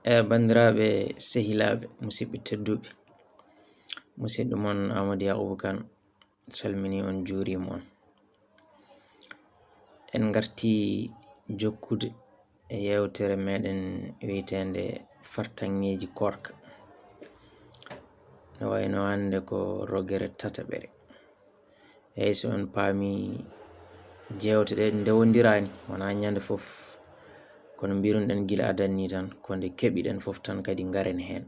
Bandiraɓe sehilaɓe musidɓe tedduɓe, musidɗo mon Amadou Yakubu Kane salmini on, juurima on. En garti jokkude e yewtere meɗen wiyetende fartaŋŋeeji koorka, no wayno hande ko rogere tataɓere. Eyi, so on paami jewte ɗe ndewodirani wona ñande fof, kono mbirunɗen gila adanni tan ko nde keɓiɗen fof tan kadi garen hen.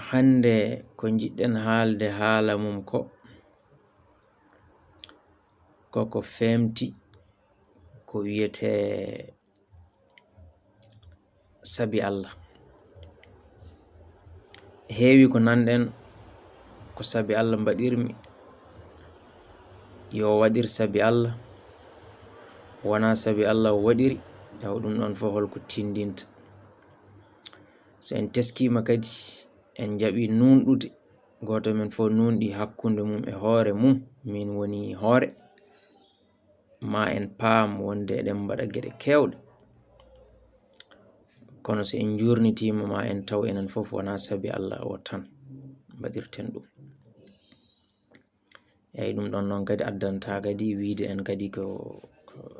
Hande ko jiɗɗen haalde haala mum koko femti ko wiyete sabi Allah. Heewi ko nanɗen ko sabi Allah mbaɗirmi, yo waɗir sabi Allah, wona sabi Allah o waɗiri, yaw ɗum ɗon fof holko tindinta. So en teskima kadi en jaɓi nunɗude, goto men fof nunɗi hakkunde mum e hoore mum, min woni hoore, ma en paam wonde eɗen mbaɗa geɗe kewɗe, kono so en jurnitima ma en taw enen fof wona sabi Allah o tan mbaɗirten ɗum. Eyi, ɗum ɗon noon kadi addanta kadi wiide en kadi ko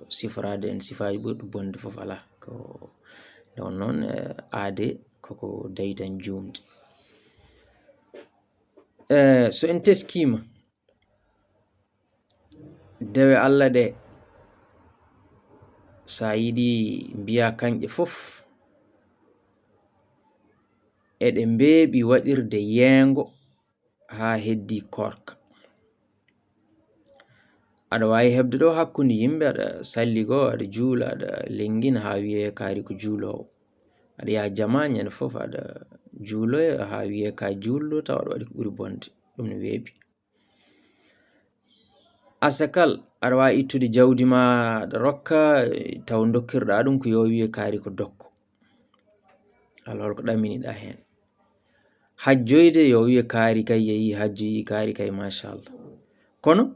siforade en sifaji ɓurɗi bonde fof ala, ko ɗon noon aade koko daytan jumde. So en teskima dewe Allah ɗe, sa yiɗi mbiya kanƴe fof eɗe mbeeɓi waɗirde yeengo ha heddi koorka. Aɗa wawi heɓde ɗo hakkunde yimɓe, aɗa salligo, aɗa juula, aɗa lengina ha wiye kaari ko juulowo. Aɗa yaha jama ñande fof aɗa juuloya ha wiye ka julɗo, taw aɗa waɗi ko ɓuri bonde. ɗum ne weeɓi. Asakal aɗa wawi ittude jawdi ma aɗa rokka, taw dokkirɗa ɗum ko yo wiye kaari ko dokko, ala holko ɗaminiɗa hen. Hajjoyde yo wiye kaari kay yeehi hajjoyi, kaari kay machallah. Kono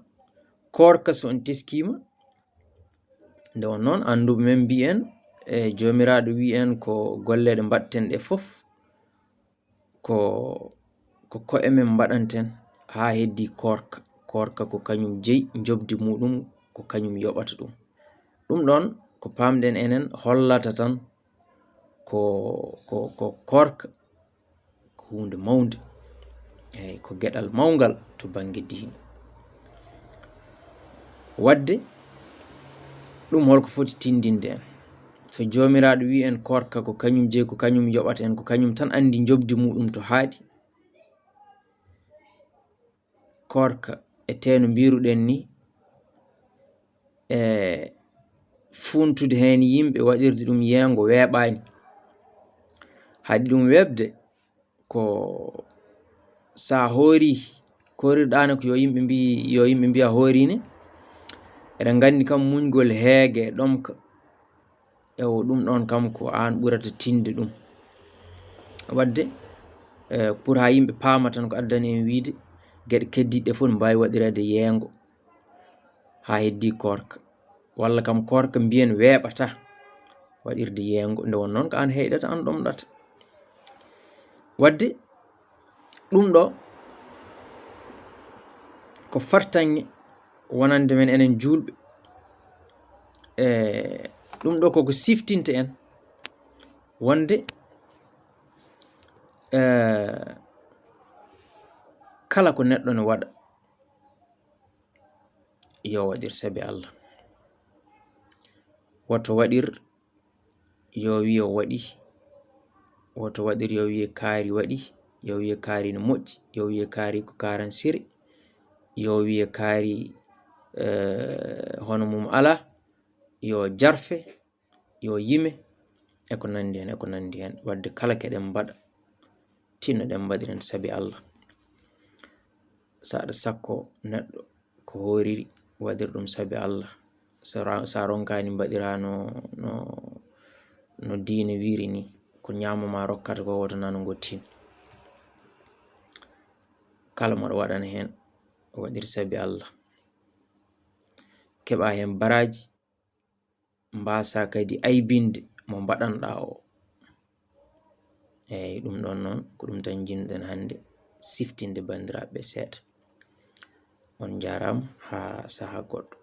koorka so on teskima, nde on noon anduɓe men mbi en e jomiraɗo wi en ko golleɗe mbatten ɗe fof ko ko'e men mbaɗanten ha heddi koorka. Koorka ko kañum jeyi, jobdi muɗum ko kañum yoɓata ɗum. Ɗum ɗon ko pamɗen enen hollata tan ko koorka ko hunde mawde, eyi ko geɗal mawgal to banggue diine. Wadde ɗum holko foti tindinde en. So jomiraɗo wi en koorka ko kañum jeyi, ko kañum yoɓata en, ko kañum tan andi jobdi muɗum to haaɗi. Koorka e teno mbiruɗen ni, funtude hen yimɓe waɗirde ɗum yeengo weeɓani. Haɗi ɗum weɓde ko sa hoori, korirɗano ko yo yimɓe mbiya hoorine, eɗen gandi kam muñgol heege ɗomka, ewo ɗum ɗon kam ko an ɓurata tinde ɗum. Wadde pour ha yimɓe paama tan ko addani en wiide geɗe keddiɗe fof ne mbawi waɗirede yeengo ha heddi koorka, walla kam koorka mbiyen weeɓata waɗirde yeengo, nde won noon ko an heyɗata, an ɗomɗata. Wadde ɗum ɗo ko fartaŋŋe wonande men enen julɓe. Ɗum ɗo koko siftinta en wonde kala ko neɗɗo ne waɗa yo waɗir sabi Allah. Woto waɗir yo wiye o waɗi, woto waɗir yo wiye kaari waɗi, yo wiye kaari ne moƴƴi, yo wiye kaari ko karansire, yo wiye kaari hono mum ala, yo jarfe, yo yime, eko nandi hen, eko nandi hen. Wadde kala keɗen mbaɗa tinno ɗen mbaɗiren sabi Allah. Sa aɗa sakko neɗɗo ko horiri waɗir ɗum sabi Allah, sa ronkani mbaɗira no diine wiri ni, ko ñamama rokkata ko woto nano gottin. Kala moɗo waɗana hen waɗir sabi Allah, keɓa hen baraji mbasa kadi aybinde mo mbaɗanɗa o. Eyyi ɗum ɗon noon ko ɗum tan jinɗen hande siftinde bandiraɓe seeɗa. On jarama ha saha goɗɗo.